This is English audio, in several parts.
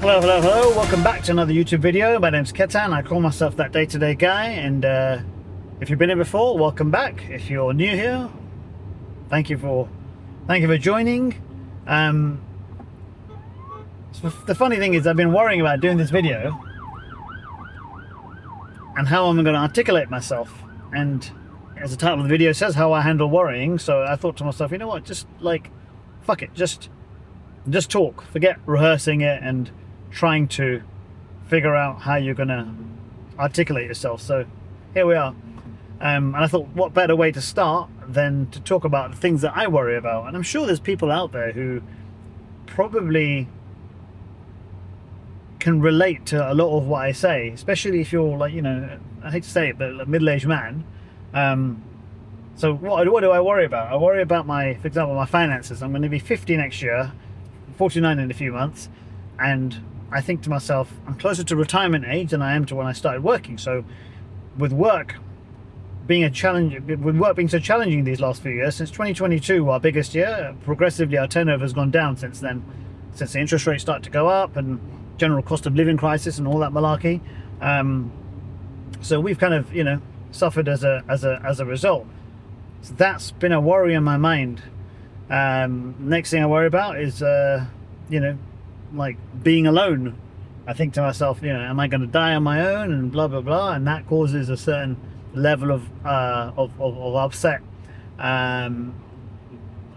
Hello, hello, hello. Welcome back to another YouTube video. My name's Ketan. I call myself that day-to-day guy, and if you've been here before, welcome back. If you're new here, thank you for joining. So the funny thing is, I've been worrying about doing this video and how I'm going to articulate myself, and as the title of the video says, how I handle worrying. So I thought to myself, you know what, just like fuck it, just talk, forget rehearsing it and trying to figure out how you're gonna articulate yourself. So here we are, and I thought, what better way to start than to talk about the things that I worry about. And I'm sure there's people out there who probably can relate to a lot of what I say, especially if you're like, you know, I hate to say it, but a middle-aged man. So what do I worry about? I worry about for example, my finances. I'm going to be 50 next year, 49 in a few months, and I think to myself, I'm closer to retirement age than I am to when I started working. So with work being so challenging these last few years, since 2022, our biggest year, progressively our turnover has gone down since then, since the interest rates start to go up and general cost of living crisis and all that malarkey. So we've kind of, you know, suffered as a result. So that's been a worry in my mind. Next thing I worry about is, you know, like being alone. I think to myself, you know, am I going to die on my own, and blah blah blah, and that causes a certain level of upset. And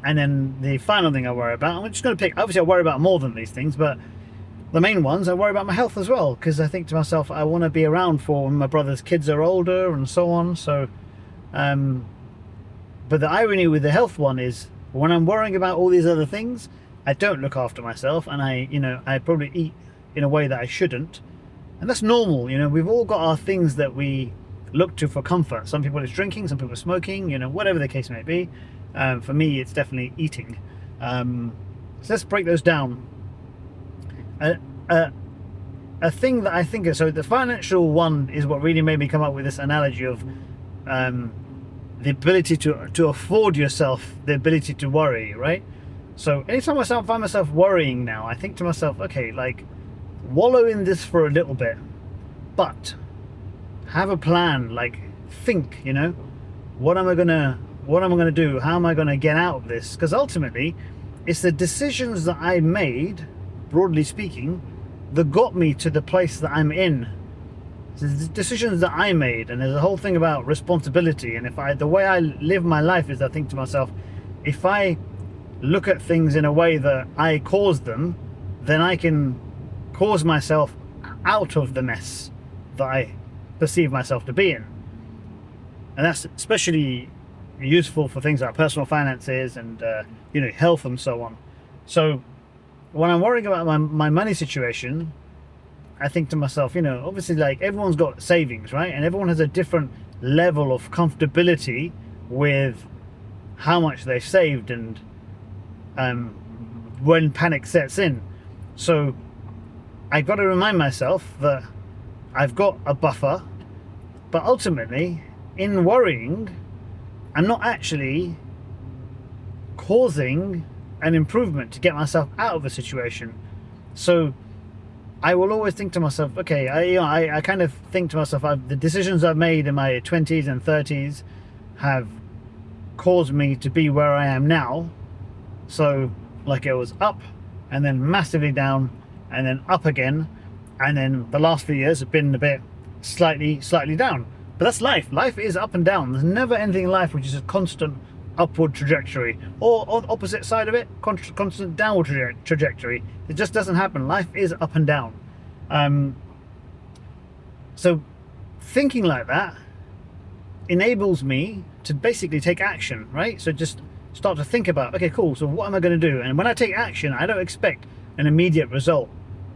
then the final thing I worry about, I'm just going to pick, obviously I worry about more than these things, but the main ones, I worry about my health as well, because I think to myself, I want to be around for when my brother's kids are older and so on. So but the irony with the health one is, when I'm worrying about all these other things, I don't look after myself, and I probably eat in a way that I shouldn't. And that's normal, you know, we've all got our things that we look to for comfort. Some people it's drinking, some people it's smoking, you know, whatever the case may be. For me, it's definitely eating. So let's break those down. A thing that I think is, so the financial one is what really made me come up with this analogy of the ability to afford yourself the ability to worry, right? So anytime I find myself worrying now, I think to myself, okay, like, wallow in this for a little bit, but have a plan. Like, think, you know, what am I gonna do? How am I gonna get out of this? Because ultimately, it's the decisions that I made, broadly speaking, that got me to the place that I'm in. So the decisions that I made, and there's a whole thing about responsibility. And the way I live my life is, I think to myself, if I look at things in a way that I caused them, then I can cause myself out of the mess that I perceive myself to be in. And that's especially useful for things like personal finances and you know, health and so on. So when I'm worrying about my money situation, I think to myself, you know, obviously, like, everyone's got savings, right? And everyone has a different level of comfortability with how much they've saved, and when panic sets in. So I've got to remind myself that I've got a buffer, but ultimately, in worrying, I'm not actually causing an improvement to get myself out of a situation. So I will always think to myself, okay, I kind of think to myself, the decisions I've made in my 20s and 30s have caused me to be where I am now. So, like, it was up and then massively down and then up again, and then the last few years have been a bit slightly down. But that's life. Life is up and down. There's never anything in life which is a constant upward trajectory, or on the opposite side of it, constant downward trajectory. It just doesn't happen. Life is up and down. So thinking like that enables me to basically take action, right? So just start to think about, okay, cool, so what am I going to do? And when I take action, I don't expect an immediate result,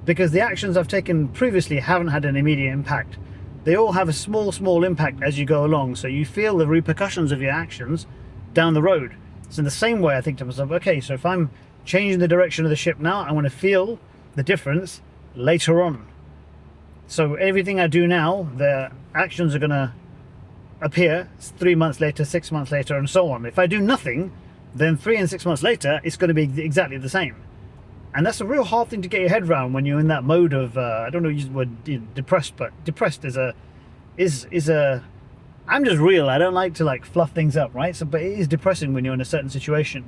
because the actions I've taken previously haven't had an immediate impact. They all have a small impact as you go along, so you feel the repercussions of your actions down the road. So in the same way, I think to myself, okay, so if I'm changing the direction of the ship now, I want to feel the difference later on. So everything I do now, the actions are going to appear 3 months later, 6 months later, and so on. If I do nothing, then 3 and 6 months later, it's going to be exactly the same. And that's a real hard thing to get your head around when you're in that mode of I don't know, use the word, depressed, but depressed is a I'm just real. I don't like to like fluff things up, right? So, but it is depressing when you're in a certain situation.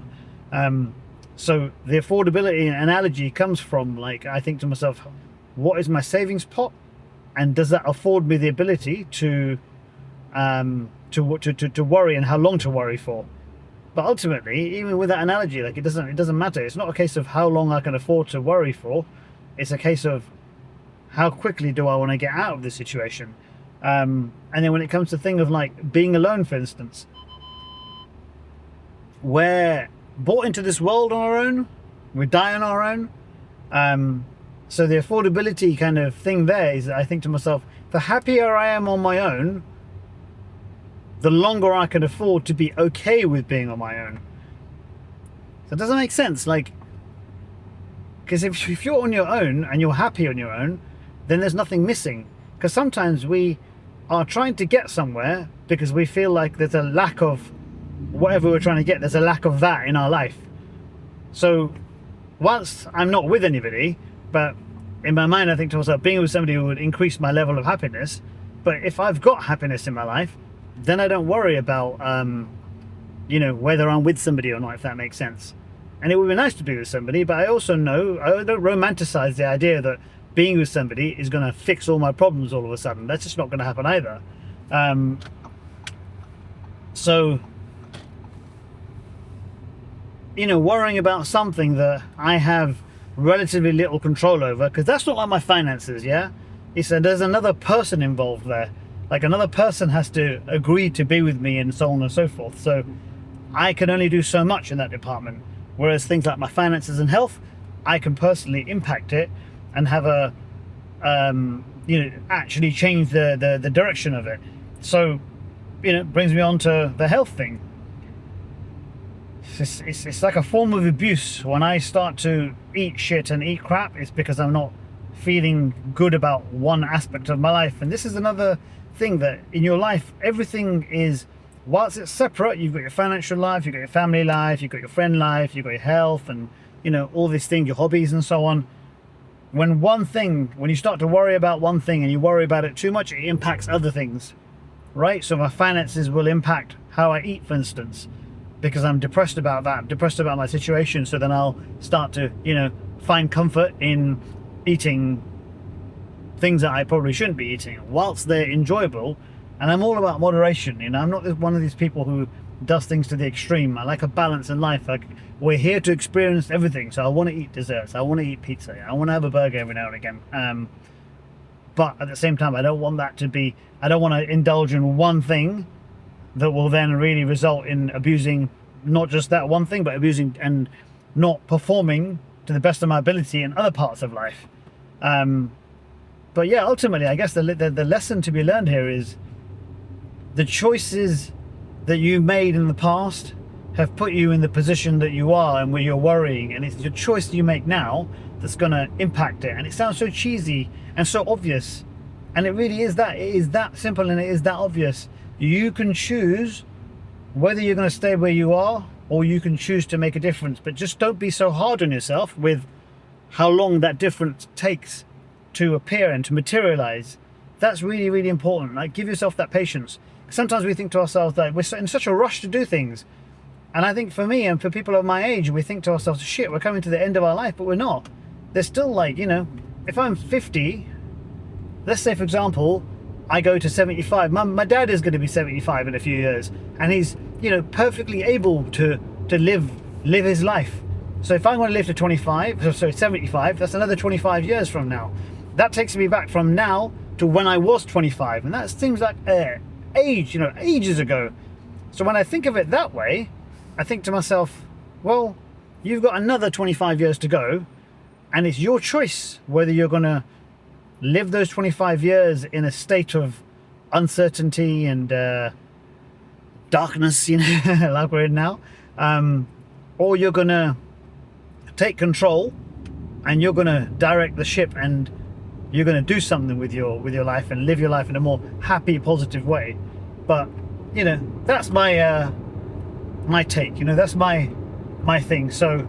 So the affordability analogy comes from, like, I think to myself, what is my savings pot, and does that afford me the ability to worry, and how long to worry for? But ultimately, even with that analogy, like, it doesn't matter. It's not a case of how long I can afford to worry for. It's a case of how quickly do I want to get out of this situation. And then when it comes to the thing of like being alone, for instance, we're brought into this world on our own, we die on our own. So the affordability kind of thing there is that I think to myself, the happier I am on my own, the longer I can afford to be okay with being on my own. So it doesn't make sense, like, because if you're on your own and you're happy on your own, then there's nothing missing. Because sometimes we are trying to get somewhere because we feel like there's a lack of whatever we're trying to get. There's a lack of that in our life. So whilst I'm not with anybody, but in my mind I think to myself, being with somebody would increase my level of happiness. But if I've got happiness in my life, then I don't worry about whether I'm with somebody or not, if that makes sense. And it would be nice to be with somebody, but I also know I don't romanticize the idea that being with somebody is going to fix all my problems all of a sudden. That's just not going to happen either. So worrying about something that I have relatively little control over, because that's not like my finances, yeah? There's another person involved there. Like, another person has to agree to be with me and so on and so forth. So I can only do so much in that department. Whereas things like my finances and health, I can personally impact it and have a, actually change the direction of it. So, brings me on to the health thing. It's like a form of abuse. When I start to eat shit and eat crap, it's because I'm not feeling good about one aspect of my life. And this is another thing, that in your life, everything is, whilst it's separate, you've got your financial life, you've got your family life, you've got your friend life, you've got your health, and all these things, your hobbies and so on. When you start to worry about one thing and you worry about it too much, it impacts other things, right? So my finances will impact how I eat, for instance, because I'm depressed about that, depressed about my situation. So then I'll start to find comfort in eating things that I probably shouldn't be eating, whilst they're enjoyable. And I'm all about moderation. I'm not one of these people who does things to the extreme. I like a balance in life. Like, we're here to experience everything. So I want to eat desserts, I want to eat pizza, I want to have a burger every now and again. But at the same time, I don't want to indulge in one thing that will then really result in abusing not just that one thing, but abusing and not performing to the best of my ability in other parts of life. But yeah, ultimately, I guess the lesson to be learned here is the choices that you made in the past have put you in the position that you are and where you're worrying, and it's your choice you make now that's going to impact it. And it sounds so cheesy and so obvious, and it really is that. It is that simple and it is that obvious. You can choose whether you're going to stay where you are, or you can choose to make a difference. But just don't be so hard on yourself with how long that difference takes to appear and to materialize. That's really, really important. Like, give yourself that patience. Sometimes we think to ourselves that we're in such a rush to do things. And I think for me and for people of my age, we think to ourselves, shit, we're coming to the end of our life, but we're not. There's still, like, if I'm 50, let's say, for example, I go to 75. My dad is going to be 75 in a few years, and he's, perfectly able to live his life. So if I want to live to 75, that's another 25 years from now. That takes me back from now to when I was 25, and that seems like ages ago. So when I think of it that way, I think to myself, well, you've got another 25 years to go, and it's your choice whether you're going to live those 25 years in a state of uncertainty and darkness, like we're in now, or you're going to take control and you're going to direct the ship, and you're going to do something with your life and live your life in a more happy, positive way. But that's my take. That's my thing. So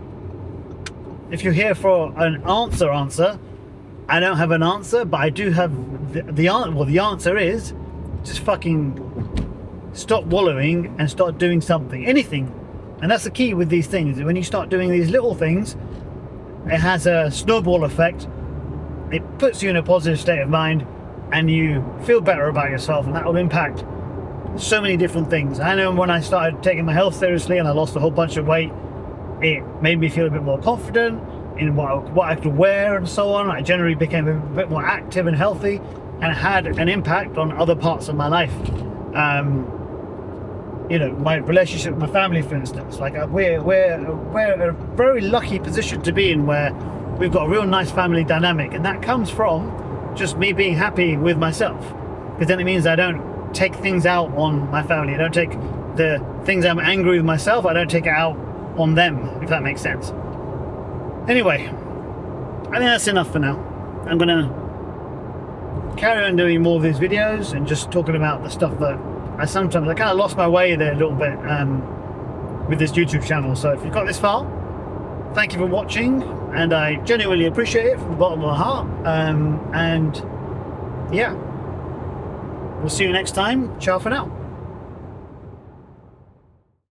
if you're here for an answer, I don't have an answer, but I do have the answer. Well, the answer is just fucking stop wallowing and start doing something, anything. And that's the key with these things. When you start doing these little things, it has a snowball effect. It puts you in a positive state of mind, and you feel better about yourself, and that will impact so many different things. I know when I started taking my health seriously and I lost a whole bunch of weight, it made me feel a bit more confident in what I could wear and so on. I generally became a bit more active and healthy, and it had an impact on other parts of my life. You know, my relationship with my family, for instance. Like we're a very lucky position to be in, where we've got a real nice family dynamic, and that comes from just me being happy with myself, because then it means I don't take things out on my family. I don't take the things I'm angry with myself, I don't take it out on them, if that makes sense. Anyway, I think that's enough for now. I'm gonna carry on doing more of these videos and just talking about the stuff that I kind of lost my way there a little bit with this YouTube channel. So if you've got this far, thank you for watching, and I genuinely appreciate it from the bottom of my heart. And yeah, we'll see you next time. Ciao for now.